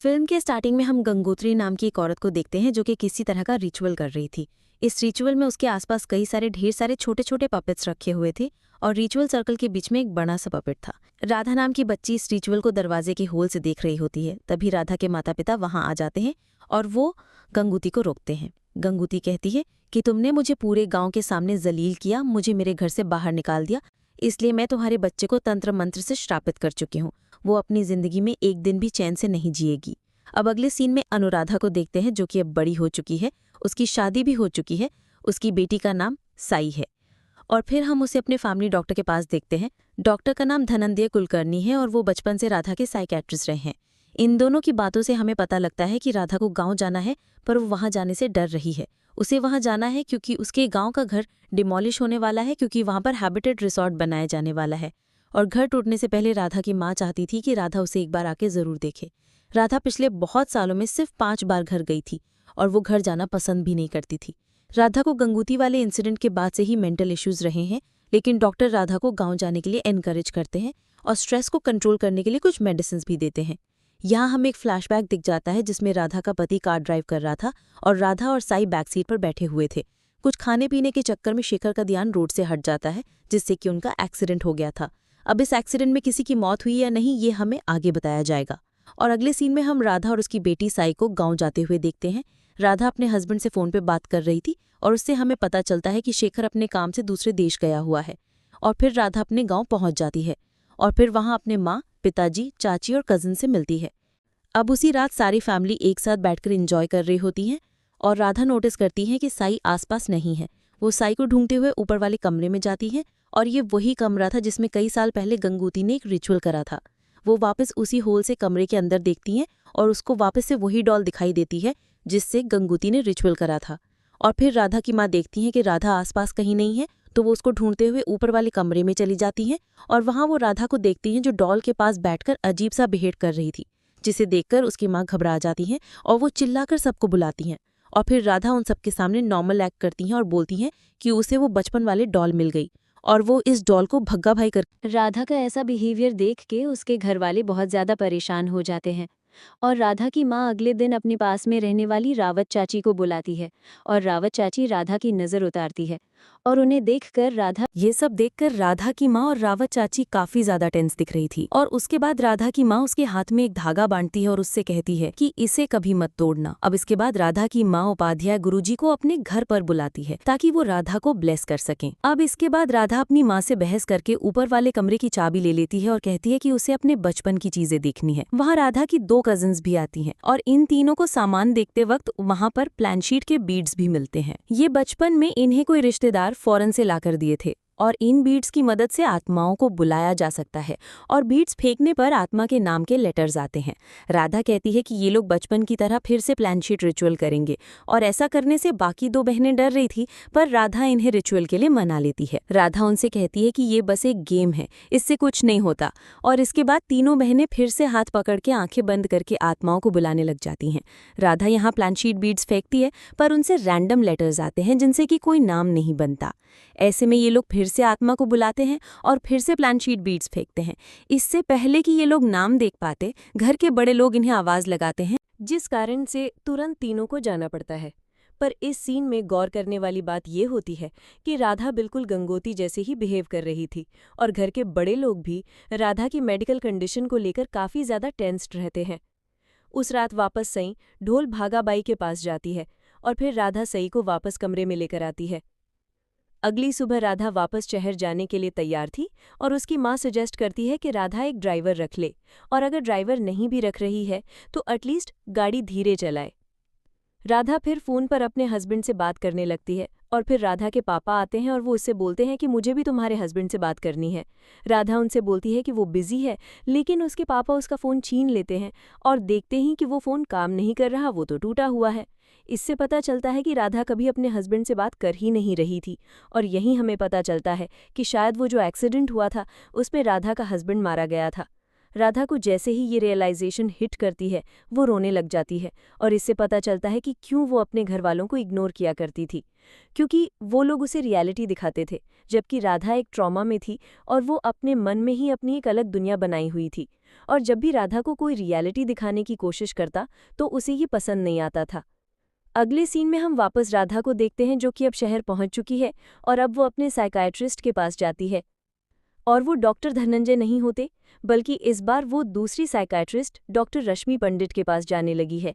Film के starting में हम गंगोत्री नाम की एक औरत को देखते हैं जो कि किसी तरह का रिचुअल कर रही थी। इस रिचुअल में उसके आसपास ढेर सारे छोटे छोटे पपेट्स रखे हुए थे और रिचुअल सर्कल के बीच में एक बड़ा सा पपेट था। राधा नाम की बच्ची इस रिचुअल को दरवाजे के होल से देख रही होती है। तभी राधा के माता पिता वहां आ जाते हैं और वो गंगूती को रोकते हैं। गंगूती कहती है कि तुमने मुझे पूरे गांव के सामने जलील किया, मुझे मेरे घर से बाहर निकाल दिया, इसलिए मैं तुम्हारे बच्चे को तंत्र मंत्र से श्रापित कर चुकी हूँ। वो अपनी जिंदगी में एक दिन भी चैन से नहीं जिएगी। अब अगले सीन में अनुराधा को देखते हैं जो कि अब बड़ी हो चुकी है, उसकी शादी भी हो चुकी है, उसकी बेटी का नाम साई है। और फिर हम उसे अपने फैमिली डॉक्टर के पास देखते हैं। डॉक्टर का नाम धनंजय कुलकर्णी है और वो बचपन से राधा के साइकेट्रिस्ट रहे हैं। इन दोनों की बातों से हमें पता लगता है कि राधा को गांव जाना है, पर वो वहां जाने से डर रही है। उसे वहां जाना है क्योंकि उसके गांव का घर डिमोलिश होने वाला है, क्योंकि वहां पर हैबिटेट रिसॉर्ट बनाया जाने वाला है। और घर टूटने से पहले राधा की माँ चाहती थी कि राधा उसे एक बार आके जरूर देखे। राधा पिछले बहुत सालों में सिर्फ 5 बार घर गई थी और वो घर जाना पसंद भी नहीं करती थी। राधा को गंगूती वाले इंसिडेंट के बाद से ही मेंटल इश्यूज रहे हैं, लेकिन डॉक्टर राधा को गांव जाने के लिए एनकरेज करते हैं और स्ट्रेस को कंट्रोल करने के लिए कुछ मेडिसिन भी देते हैं। यहाँ हमें एक फ्लैशबैक दिख जाता है जिसमें राधा का पति कार ड्राइव कर रहा था और राधा और साई बैक सीट पर बैठे हुए थे। कुछ खाने पीने के चक्कर में शेखर का ध्यान रोड से हट जाता है, जिससे कि उनका एक्सीडेंट हो गया था। अब इस एक्सीडेंट में किसी की मौत हुई या नहीं, ये हमें आगे बताया जाएगा। और अगले सीन में हम राधा और उसकी बेटी साई को गांव जाते हुए देखते हैं। राधा अपने हस्बैंड से फोन पे बात कर रही थी और उससे हमें पता चलता है कि शेखर अपने काम से दूसरे देश गया हुआ है। और फिर राधा अपने गांव पहुंच जाती है और फिर वहां अपने माँ, पिताजी, चाची और कजिन से मिलती है। अब उसी रात सारी फैमिली एक साथ बैठकर एंजॉय कर रही होती है और राधा नोटिस करती है कि साई आसपास नहीं है। वो साई को ढूंढते हुए ऊपर वाले कमरे में जाती है और ये वही कमरा था जिसमें कई साल पहले गंगूती ने एक रिचुअल करा था। वो वापस उसी होल से कमरे के अंदर देखती हैं और उसको वापस से वही डॉल दिखाई देती है जिससे गंगूती ने रिचुअल करा था। और फिर राधा की माँ देखती हैं कि राधा आसपास कहीं नहीं है, तो वो उसको ढूंढते हुए ऊपर वाले कमरे में चली जाती हैं और वहां वो राधा को देखती हैं जो डॉल के पास बैठकर अजीब सा बिहेव कर रही थी, जिसे देखकर उसकी माँ घबरा जाती हैं और वो चिल्लाकर सबको बुलाती हैं। और फिर राधा उन सबके सामने नॉर्मल एक्ट करती हैं और बोलती हैं कि उसे वो बचपन वाले डॉल मिल गई और वो इस डॉल को भग्गा भाई कर। राधा का ऐसा बिहेवियर देख के उसके घर वाले बहुत ज्यादा परेशान हो जाते हैं और राधा की माँ अगले दिन अपने पास में रहने वाली रावत चाची को बुलाती है और रावत चाची राधा की नज़र उतारती है और उन्हें देखकर ये सब देखकर राधा की माँ और रावत चाची काफी ज्यादा टेंस दिख रही थी। और उसके बाद राधा की माँ उसके हाथ में एक धागा बांधती है और उससे कहती है कि इसे कभी मत तोड़ना। अब इसके बाद राधा की माँ उपाध्याय गुरुजी को अपने घर पर बुलाती है ताकि वो राधा को ब्लेस कर सकें। अब इसके बाद राधा अपनी माँ से बहस करके ऊपर वाले कमरे की चाबी ले लेती है और कहती है कि उसे अपने बचपन की चीजें देखनी है। वहाँ राधा की 2 कजिन्स भी आती हैं और इन तीनों को सामान देखते वक्त वहाँ पर प्लानशीट के बीड्स भी मिलते हैं। ये बचपन में इन्हें कोई रिश्तेदार फॉरेन से लाकर दिए थे और इन बीड्स की मदद से आत्माओं को बुलाया जा सकता है और बीड्स फेंकने पर आत्मा के नाम के लेटर्स आते हैं। राधा कहती है कि ये लोग बचपन की तरह फिर से प्लानशीट रिचुअल करेंगे और ऐसा करने से बाकी 2 बहनें डर रही थी, पर राधा इन्हें रिचुअल के लिए मना लेती है। राधा उनसे कहती है कि ये बस एक गेम है, इससे कुछ नहीं होता। और इसके बाद तीनों बहनें फिर से हाथ पकड़ के आंखें बंद करके आत्माओं को बुलाने लग जाती हैं। राधा यहाँ प्लानशीट बीड्स फेंकती है पर उनसे रैंडम लेटर्स आते हैं जिनसे कि कोई नाम नहीं बनता। ऐसे में ये लोग फिर से आत्मा को बुलाते हैं और फिर से प्लानशीट बीड्स फेंकते हैं। इससे पहले कि ये लोग नाम देख पाते, घर के बड़े लोग इन्हें आवाज लगाते हैं, जिस कारण से तुरंत तीनों को जाना पड़ता है। पर इस सीन में गौर करने वाली बात ये होती है कि राधा बिल्कुल गंगोती जैसे ही बिहेव कर रही थी और घर के बड़े लोग भी राधा की मेडिकल कंडीशन को लेकर काफी ज्यादा टेंस्ड रहते हैं। उस रात वापस सई ढोल भागाबाई के पास जाती है और फिर राधा सई को वापस कमरे में लेकर आती है। अगली सुबह राधा वापस शहर जाने के लिए तैयार थी और उसकी माँ सजेस्ट करती है कि राधा एक ड्राइवर रख ले और अगर ड्राइवर नहीं भी रख रही है तो एटलीस्ट गाड़ी धीरे चलाए। राधा फिर फ़ोन पर अपने हस्बैंड से बात करने लगती है और फिर राधा के पापा आते हैं और वो उससे बोलते हैं कि मुझे भी तुम्हारे हस्बैंड से बात करनी है। राधा उनसे बोलती है कि वो बिजी है, लेकिन उसके पापा उसका फ़ोन छीन लेते हैं और देखते ही कि वो फ़ोन काम नहीं कर रहा, वो तो टूटा हुआ है। इससे पता चलता है कि राधा कभी अपने हस्बैंड से बात कर ही नहीं रही थी और यही हमें पता चलता है कि शायद वो जो एक्सीडेंट हुआ था उसमें राधा का हस्बैंड मारा गया था। राधा को जैसे ही ये रियलाइजेशन हिट करती है वो रोने लग जाती है और इससे पता चलता है कि क्यों वो अपने घर वालों को इग्नोर किया करती थी, क्योंकि वो लोग उसे रियलिटी दिखाते थे जबकि राधा एक ट्रॉमा में थी और वो अपने मन में ही अपनी एक अलग दुनिया बनाई हुई थी। और जब भी राधा को कोई रियलिटी दिखाने की कोशिश करता तो उसे ये पसंद नहीं आता था। अगले सीन में हम वापस राधा को देखते हैं जो कि अब शहर पहुंच चुकी है और अब वो अपने साइकाइट्रिस्ट के पास जाती है। और वो डॉक्टर धनंजय नहीं होते बल्कि इस बार वो दूसरी साइकाइट्रिस्ट डॉक्टर रश्मि पंडित के पास जाने लगी है।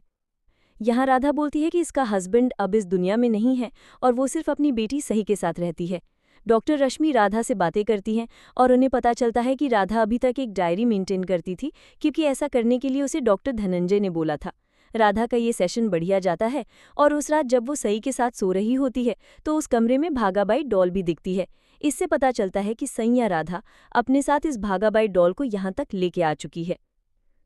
यहाँ राधा बोलती है कि इसका हस्बैंड अब इस दुनिया में नहीं है और वो सिर्फ अपनी बेटी सही के साथ रहती है। डॉक्टर रश्मि राधा से बातें करती हैं और उन्हें पता चलता है कि राधा अभी तक एक डायरी मेंटेन करती थी क्योंकि ऐसा करने के लिए उसे डॉक्टर धनंजय ने बोला था। राधा का ये सेशन बढ़िया जाता है और उस रात जब वो सई के साथ सो रही होती है तो उस कमरे में भागाबाई डॉल भी दिखती है। इससे पता चलता है कि सई या राधा अपने साथ इस भागाबाई डॉल को यहाँ तक लेके आ चुकी है।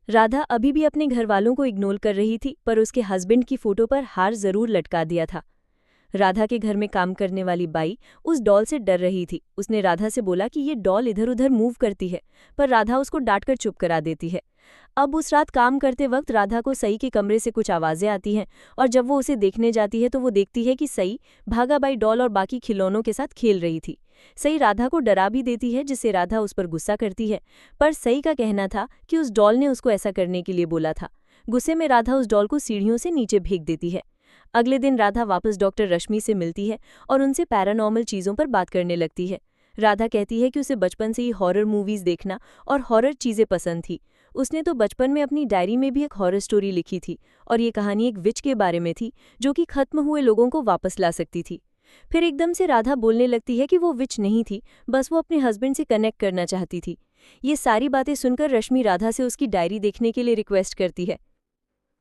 राधा अभी भी अपने घर वालों को इग्नोर कर रही थी पर उसके हस्बैंड की फोटो पर हार जरूर लटका दिया था। राधा के घर में काम करने वाली बाई उस डॉल से डर रही थी। उसने राधा से बोला कि ये डॉल इधर उधर मूव करती है, पर राधा उसको डांटकर चुप करा देती है। अब उस रात काम करते वक्त राधा को सई के कमरे से कुछ आवाज़ें आती हैं और जब वो उसे देखने जाती है तो वो देखती है कि सई भागाबाई डॉल और बाकी खिलौनों के साथ खेल रही थी। सई राधा को डरा भी देती है जिससे राधा उस पर गुस्सा करती है, पर सई का कहना था कि उस डॉल ने उसको ऐसा करने के लिए बोला था। गुस्से में राधा उस डॉल को सीढ़ियों से नीचे फेंक देती है। अगले दिन राधा वापस डॉक्टर रश्मि से मिलती है और उनसे पैरानॉर्मल चीज़ों पर बात करने लगती है। राधा कहती है कि उसे बचपन से ही हॉरर मूवीज़ देखना और हॉरर चीज़ें पसंद थी। उसने तो बचपन में अपनी डायरी में भी एक हॉरर स्टोरी लिखी थी और ये कहानी एक विच के बारे में थी जो कि खत्म हुए लोगों को वापस ला सकती थी। फिर एकदम से राधा बोलने लगती है कि वो विच नहीं थी, बस वो अपने हस्बैंड से कनेक्ट करना चाहती थी। ये सारी बातें सुनकर रश्मि राधा से उसकी डायरी देखने के लिए रिक्वेस्ट करती है।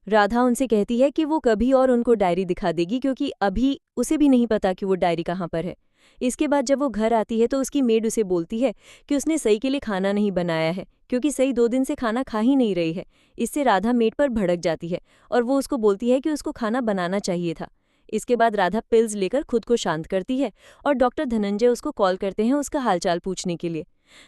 राधा उनसे कहती है कि वो कभी और उनको डायरी दिखा देगी क्योंकि अभी उसे भी नहीं पता कि वो डायरी कहाँ पर है। इसके बाद जब वो घर आती है तो उसकी मेड उसे बोलती है कि उसने सई के लिए खाना नहीं बनाया है क्योंकि सई 2 दिन से खाना खा ही नहीं रही है। इससे राधा मेड पर भड़क जाती है और वो उसको बोलती है कि उसको खाना बनाना चाहिए था। इसके बाद राधा पिल्स लेकर खुद को शांत करती है और डॉक्टर धनंजय उसको कॉल करते हैं उसका हालचाल पूछने के लिए।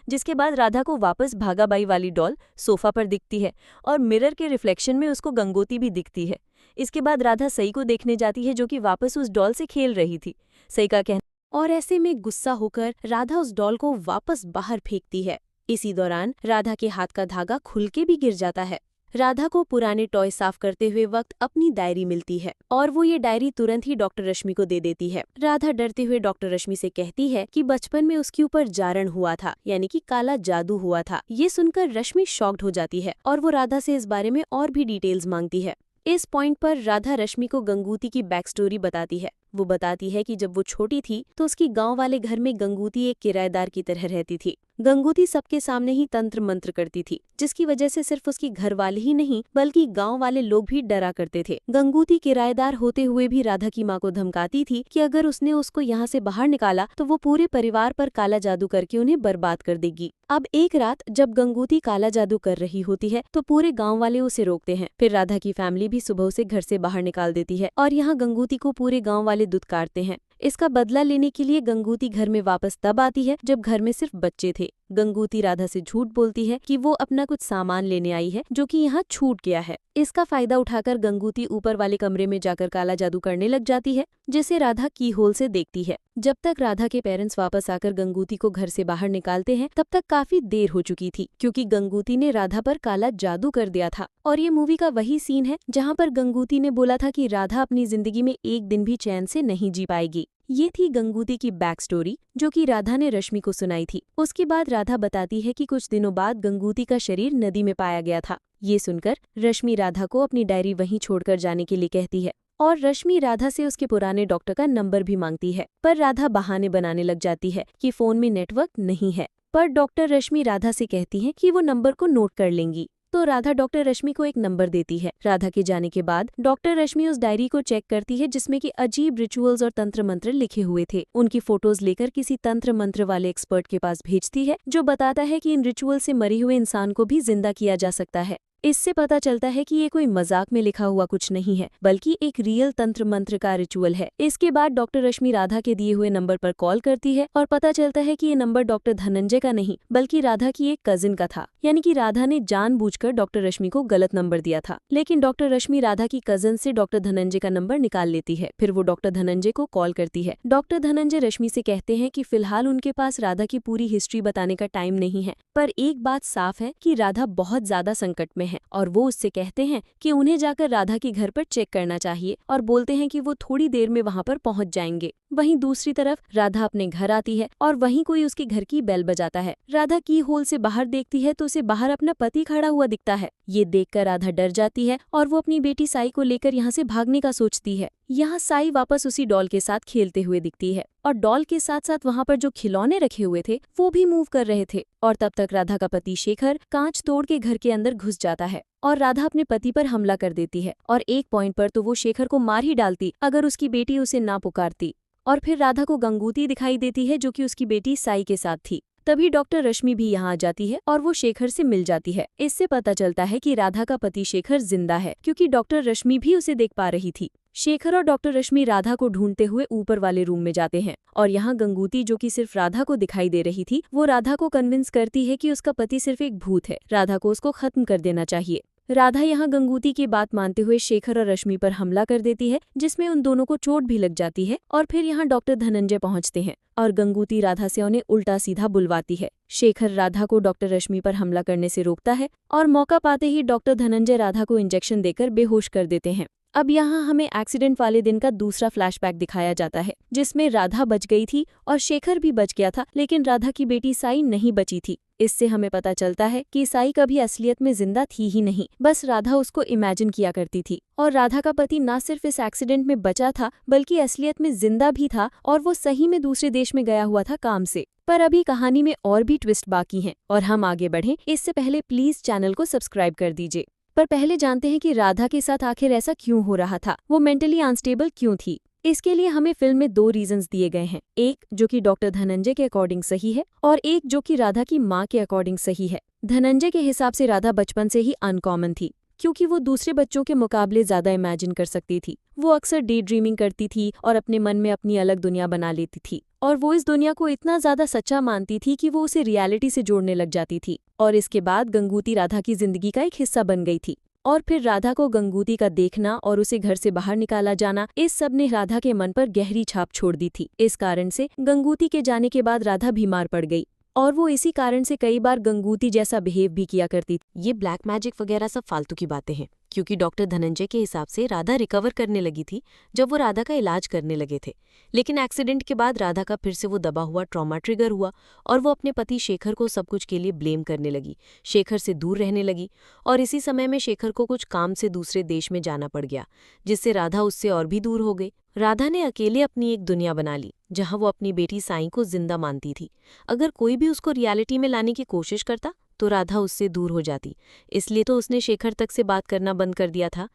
जिसके बाद राधा को वापस भागाबाई वाली डॉल सोफा पर दिखती है और मिरर के रिफ्लेक्शन में उसको गंगोती भी दिखती है। इसके बाद राधा सई को देखने जाती है जो कि वापस उस डॉल से खेल रही थी। सई का कहना और ऐसे में गुस्सा होकर राधा उस डॉल को वापस बाहर फेंकती है। इसी दौरान राधा के हाथ का धागा खुल के भी गिर जाता है। राधा को पुराने टॉय साफ करते हुए वक्त अपनी डायरी मिलती है और वो ये डायरी तुरंत ही डॉक्टर रश्मि को दे देती है। राधा डरते हुए डॉक्टर रश्मि से कहती है कि बचपन में उसके ऊपर जारण हुआ था, यानी कि काला जादू हुआ था। ये सुनकर रश्मि शॉक्ड हो जाती है और वो राधा से इस बारे में और भी डिटेल्स मांगती है। इस पॉइंट पर राधा रश्मि को गंगूती की बैक स्टोरी बताती है। वो बताती है कि जब वो छोटी थी तो उसकी गांव वाले घर में गंगूती एक किराएदार की तरह रहती थी। गंगूती सबके सामने ही तंत्र मंत्र करती थी, जिसकी वजह से सिर्फ उसकी घर वाले ही नहीं बल्कि गांव वाले लोग भी डरा करते थे। गंगूती किराएदार होते हुए भी राधा की माँ को धमकाती थी कि अगर उसने उसको यहाँ से बाहर निकाला तो वो पूरे परिवार पर काला जादू करके उन्हें बर्बाद कर देगी। अब एक रात जब गंगूती काला जादू कर रही होती है तो पूरे गाँव वाले उसे रोकते हैं। फिर राधा की फैमिली भी सुबह उसे घर से बाहर निकाल देती है और यहाँ गंगूती को पूरे गाँव वाले दुत्कारते हैं। इसका बदला लेने के लिए गंगूती घर में वापस तब आती है जब घर में सिर्फ बच्चे थे। गंगूती राधा से झूठ बोलती है कि वो अपना कुछ सामान लेने आई है जो कि यहाँ छूट गया है। इसका फायदा उठाकर गंगूती ऊपर वाले कमरे में जाकर काला जादू करने लग जाती है, जिसे राधा की होल से देखती है। जब तक राधा के पेरेंट्स वापस आकर गंगूती को घर से बाहर निकालते हैं तब तक काफी देर हो चुकी थी क्योंकि गंगूती ने राधा पर काला जादू कर दिया था। और ये मूवी का वही सीन है जहाँ पर गंगूती ने बोला था कि राधा अपनी जिंदगी में एक दिन भी चैन से नहीं जी पाएगी। ये थी गंगूती की बैक स्टोरी जो कि राधा ने रश्मि को सुनाई थी। उसके बाद राधा बताती है कि कुछ दिनों बाद गंगूती का शरीर नदी में पाया गया था। ये सुनकर रश्मि राधा को अपनी डायरी वहीं छोड़कर जाने के लिए कहती है और रश्मि राधा से उसके पुराने डॉक्टर का नंबर भी मांगती है, पर राधा बहाने बनाने लग जाती है कि फोन में नेटवर्क नहीं है। पर डॉक्टर रश्मि राधा से कहती है कि वो नंबर को नोट कर लेंगी, तो राधा डॉक्टर रश्मि को एक नंबर देती है। राधा के जाने के बाद डॉक्टर रश्मि उस डायरी को चेक करती है जिसमें कि अजीब रिचुअल्स और तंत्र मंत्र लिखे हुए थे। उनकी फोटोज लेकर किसी तंत्र मंत्र वाले एक्सपर्ट के पास भेजती है जो बताता है कि इन रिचुअल से मरे हुए इंसान को भी जिंदा किया जा सकता है। इससे पता चलता है कि ये कोई मजाक में लिखा हुआ कुछ नहीं है, बल्कि एक रियल तंत्र मंत्र का रिचुअल है। इसके बाद डॉक्टर रश्मि राधा के दिए हुए नंबर पर कॉल करती है और पता चलता है कि ये नंबर डॉक्टर धनंजय का नहीं बल्कि राधा की एक कजिन का था। यानी कि राधा ने जानबूझकर डॉक्टर रश्मि को गलत नंबर दिया था। लेकिन डॉक्टर रश्मि राधा की कजिन से डॉक्टर धनंजय का नंबर निकाल लेती है। फिर वो डॉक्टर धनंजय को कॉल करती है। डॉक्टर धनंजय रश्मि से कहते हैं कि फिलहाल उनके पास राधा की पूरी हिस्ट्री बताने का टाइम नहीं है, पर एक बात साफ है कि राधा बहुत ज्यादा संकट में है और वो उससे कहते हैं कि उन्हें जाकर राधा के घर पर चेक करना चाहिए और बोलते हैं कि वो थोड़ी देर में वहां पर पहुंच जाएंगे। वहीं दूसरी तरफ राधा अपने घर आती है और वहीं कोई उसके घर की बेल बजाता है। राधा की होल से बाहर देखती है तो उसे बाहर अपना पति खड़ा हुआ दिखता है। ये देखकर राधा डर जाती है और वो अपनी बेटी साई को लेकर यहाँ से भागने का सोचती है। यहाँ साई वापस उसी डॉल के साथ खेलते हुए दिखती है और डॉल के साथ साथ वहाँ पर जो खिलौने रखे हुए थे वो भी मूव कर रहे थे। और तब तक राधा का पति शेखर कांच तोड़ के घर के अंदर घुस जाता है और राधा अपने पति पर हमला कर देती है और एक पॉइंट पर तो वो शेखर को मार ही डालती अगर उसकी बेटी उसे ना पुकारती। और फिर राधा को गंगूती दिखाई देती है जो कि उसकी बेटी साई के साथ थी। तभी डॉक्टर रश्मि भी यहाँ आ जाती है और वो शेखर से मिल जाती है। इससे पता चलता है कि राधा का पति शेखर जिंदा है क्योंकि डॉक्टर रश्मि भी उसे देख पा रही थी। शेखर और डॉक्टर रश्मि राधा को ढूंढते हुए ऊपर वाले रूम में जाते हैं और यहाँ गंगूती जो कि सिर्फ राधा को दिखाई दे रही थी वो राधा को कन्विंस करती है कि उसका पति सिर्फ एक भूत है, राधा को उसको खत्म कर देना चाहिए। राधा यहाँ गंगूती की बात मानते हुए शेखर और रश्मि पर हमला कर देती है जिसमें उन दोनों को चोट भी लग जाती है। और फिर यहाँ डॉक्टर धनंजय पहुँचते हैं और गंगूती राधा से उन्हें उल्टा सीधा बुलवाती है। शेखर राधा को डॉक्टर रश्मि पर हमला करने से रोकता है और मौका पाते ही डॉक्टर धनंजय राधा को इंजेक्शन देकर बेहोश कर देते हैं। अब यहाँ हमें एक्सीडेंट वाले दिन का दूसरा फ्लैशबैक दिखाया जाता है जिसमें राधा बच गई थी और शेखर भी बच गया था, लेकिन राधा की बेटी साई नहीं बची थी। इससे हमें पता चलता है कि साई कभी असलियत में जिंदा थी ही नहीं, बस राधा उसको इमेजिन किया करती थी। और राधा का पति न सिर्फ इस एक्सीडेंट में बचा था बल्कि असलियत में जिंदा भी था और वो सही में दूसरे देश में गया हुआ था काम से। पर अभी कहानी में और भी ट्विस्ट बाकी हैं और हम आगे बढ़ें इससे पहले प्लीज चैनल को सब्सक्राइब कर दीजिए। पर पहले जानते हैं कि राधा के साथ आखिर ऐसा क्यों हो रहा था, वो मेंटली अनस्टेबल क्यों थी। इसके लिए हमें फिल्म में 2 रीजंस दिए गए हैं, एक जो कि डॉक्टर धनंजय के अकॉर्डिंग सही है और एक जो कि राधा की माँ के अकॉर्डिंग सही है। धनंजय के हिसाब से राधा बचपन से ही अनकॉमन थी क्योंकि वो दूसरे बच्चों के मुकाबले ज्यादा इमेजिन कर सकती थी। वो अक्सर डे ड्रीमिंग करती थी और अपने मन में अपनी अलग दुनिया बना लेती थी और वो इस दुनिया को इतना ज्यादा सच्चा मानती थी कि वो उसे रियलिटी से जोड़ने लग जाती थी। और इसके बाद गंगूती राधा की जिंदगी का एक हिस्सा बन गई थी और फिर राधा को गंगूती का देखना और उसे घर से बाहर निकाला जाना, इस सब ने राधा के मन पर गहरी छाप छोड़ दी थी। इस कारण से गंगूती के जाने के बाद राधा बीमार पड़ गई और वो इसी कारण से कई बार गंगूती जैसा बिहेव भी किया करती थी। ये ब्लैक मैजिक वगैरह सब फालतू की बातें हैं क्योंकि डॉक्टर धनंजय के हिसाब से राधा रिकवर करने लगी थी जब वो राधा का इलाज करने लगे थे। लेकिन एक्सीडेंट के बाद राधा का फिर से वो दबा हुआ ट्रॉमा ट्रिगर हुआ और वो अपने पति शेखर को सब कुछ के लिए ब्लेम करने लगी, शेखर से दूर रहने लगी और इसी समय में शेखर को कुछ काम से दूसरे देश में जाना पड़ गया जिससे राधा उससे और भी दूर हो गई। राधा ने अकेले अपनी एक दुनिया बना ली जहां वो अपनी बेटी साई को जिंदा मानती थी। अगर कोई भी उसको रियलिटी में लाने की कोशिश करता तो राधा उससे दूर हो जाती, इसलिए तो उसने शेखर तक से बात करना बंद कर दिया था।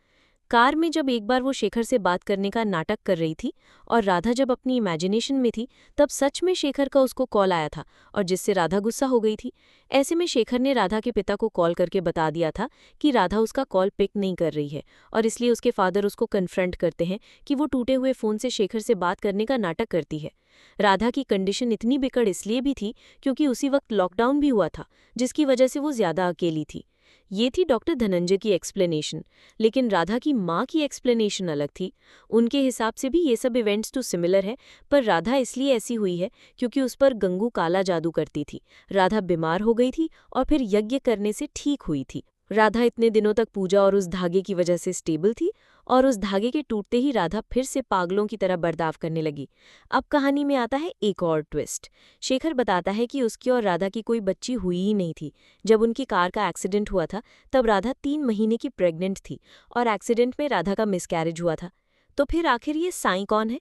कार में जब एक बार वो शेखर से बात करने का नाटक कर रही थी और राधा जब अपनी इमेजिनेशन में थी तब सच में शेखर का उसको कॉल आया था और जिससे राधा गुस्सा हो गई थी। ऐसे में शेखर ने राधा के पिता को कॉल करके बता दिया था कि राधा उसका कॉल पिक नहीं कर रही है और इसलिए उसके फादर उसको कन्फ्रंट करते हैं कि वो टूटे हुए फ़ोन से शेखर से बात करने का नाटक करती है। राधा की कंडीशन इतनी बिगड़ इसलिए भी थी क्योंकि उसी वक्त लॉकडाउन भी हुआ था जिसकी वजह से वो ज़्यादा अकेली थी। ये थी डॉक्टर धनंजय की एक्सप्लेनेशन, लेकिन राधा की माँ की एक्सप्लेनेशन अलग थी। उनके हिसाब से भी ये सब इवेंट्स तो सिमिलर है, पर राधा इसलिए ऐसी हुई है क्योंकि उस पर गंगू काला जादू करती थी। राधा बीमार हो गई थी और फिर यज्ञ करने से ठीक हुई थी। राधा इतने दिनों तक पूजा और उस धागे की वजह से स्टेबल थी और उस धागे के टूटते ही राधा फिर से पागलों की तरह बर्ताव करने लगी। अब कहानी में आता है एक और ट्विस्ट। शेखर बताता है कि उसकी और राधा की कोई बच्ची हुई ही नहीं थी। जब उनकी कार का एक्सीडेंट हुआ था तब राधा 3 महीने की प्रेग्नेंट थी और एक्सीडेंट में राधा का मिसकैरेज हुआ था। तो फिर आखिर ये साई कौन है?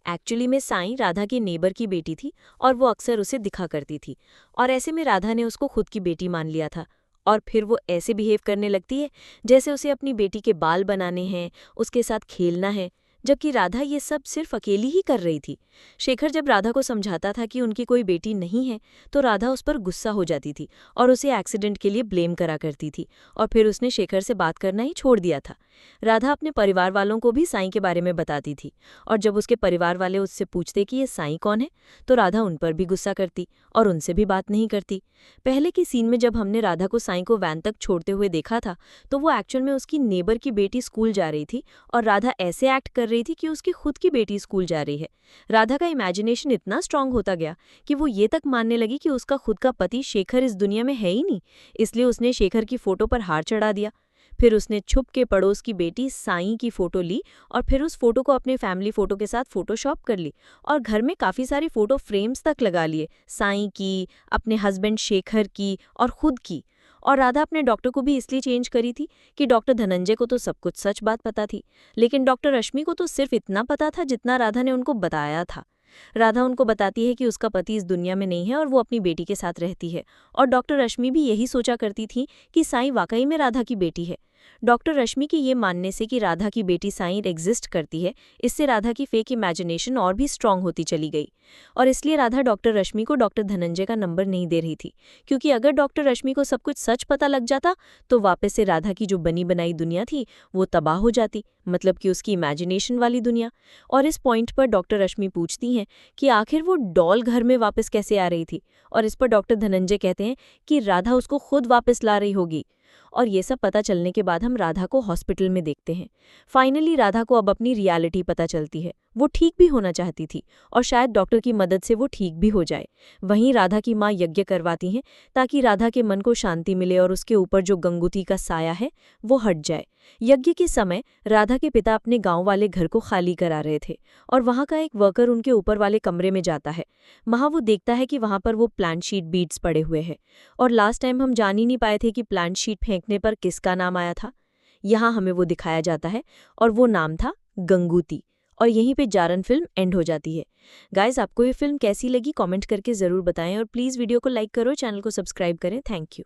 एक्चुअली में साई राधा के नेबर की बेटी थी और वो अक्सर उसे दिखा करती थी और ऐसे में राधा ने उसको खुद की बेटी मान लिया था और फिर वो ऐसे बिहेव करने लगती है जैसे उसे अपनी बेटी के बाल बनाने हैं, उसके साथ खेलना है। जबकि राधा ये सब सिर्फ अकेली ही कर रही थी। शेखर जब राधा को समझाता था कि उनकी कोई बेटी नहीं है तो राधा उस पर गुस्सा हो जाती थी और उसे एक्सीडेंट के लिए ब्लेम करा करती थी, और फिर उसने शेखर से बात करना ही छोड़ दिया था। राधा अपने परिवार वालों को भी साईं के बारे में बताती थी, और जब उसके परिवार वाले उससे पूछते कि ये साईं कौन है तो राधा उन पर भी गुस्सा करती और उनसे भी बात नहीं करती। पहले की सीन में जब हमने राधा को साईं को वैन तक छोड़ते हुए देखा था तो वो एक्चुअल में उसकी नेबर की बेटी स्कूल जा रही थी, और राधा ऐसे एक्ट कर रही थी कि उसकी खुद की बेटी स्कूल जा रही है। राधा का इमेजिनेशन इतना स्ट्रांग होता गया कि वो ये तक मानने लगी कि उसका खुद का पति शेखर इस दुनिया में है ही नहीं, इसलिए उसने शेखर की फोटो पर हार चढ़ा दिया। फिर उसने छुप के पड़ोस की बेटी साईं की फोटो ली और फिर उस फोटो को अपने फैमिली फोटो के साथ फोटोशॉप कर ली और घर में काफ़ी सारी फोटो फ्रेम्स तक लगा लिए, साईं की, अपने हस्बैंड शेखर की और खुद की। और राधा अपने डॉक्टर को भी इसलिए चेंज करी थी कि डॉक्टर धनंजय को तो सब कुछ सच बात पता थी, लेकिन डॉक्टर रश्मि को तो सिर्फ इतना पता था जितना राधा ने उनको बताया था। राधा उनको बताती है कि उसका पति इस दुनिया में नहीं है और वो अपनी बेटी के साथ रहती है, और डॉक्टर रश्मि भी यही सोचा करती थी कि साईं वाकई में राधा की बेटी है। डॉक्टर रश्मि की ये मानने से कि राधा की बेटी साईं एग्जिस्ट करती है, इससे राधा की फेक इमेजिनेशन और भी स्ट्रांग होती चली गई, और इसलिए राधा डॉक्टर रश्मि को डॉक्टर धनंजय का नंबर नहीं दे रही थी, क्योंकि अगर डॉक्टर रश्मि को सब कुछ सच पता लग जाता तो वापस से राधा की जो बनी बनाई दुनिया थी वो तबाह हो जाती, मतलब कि उसकी इमेजिनेशन वाली दुनिया। और इस पॉइंट पर डॉक्टर रश्मि पूछती हैं कि आखिर वो डॉल घर में वापस कैसे आ रही थी, और इस पर डॉक्टर धनंजय कहते हैं कि राधा उसको खुद वापस ला रही होगी। और ये सब पता चलने के बाद हम राधा को हॉस्पिटल में देखते हैं। फाइनली राधा को अब अपनी रियलिटी पता चलती है। वो ठीक भी होना चाहती थी और शायद डॉक्टर की मदद से वो ठीक भी हो जाए। वहीं राधा की माँ यज्ञ करवाती हैं ताकि राधा के मन को शांति मिले और उसके ऊपर जो गंगूती का साया है वो हट जाए। यज्ञ के समय राधा के पिता अपने गांव वाले घर को खाली करा रहे थे और वहां का एक वर्कर उनके ऊपर वाले कमरे में जाता है। वहां वो देखता है कि वहां पर वो प्लांट शीट बीड्स पड़े हुए हैं, और लास्ट टाइम हम जान ही नहीं पाए थे कि प्लांट शीट फेंकने पर किसका नाम आया था। यहाँ हमें वो दिखाया जाता है और वो नाम था गंगूती। और यहीं पे जारन फिल्म एंड हो जाती है। गाइस, आपको ये फिल्म कैसी लगी कमेंट करके ज़रूर बताएं, और प्लीज़ वीडियो को लाइक करो, चैनल को सब्सक्राइब करें। Thank you.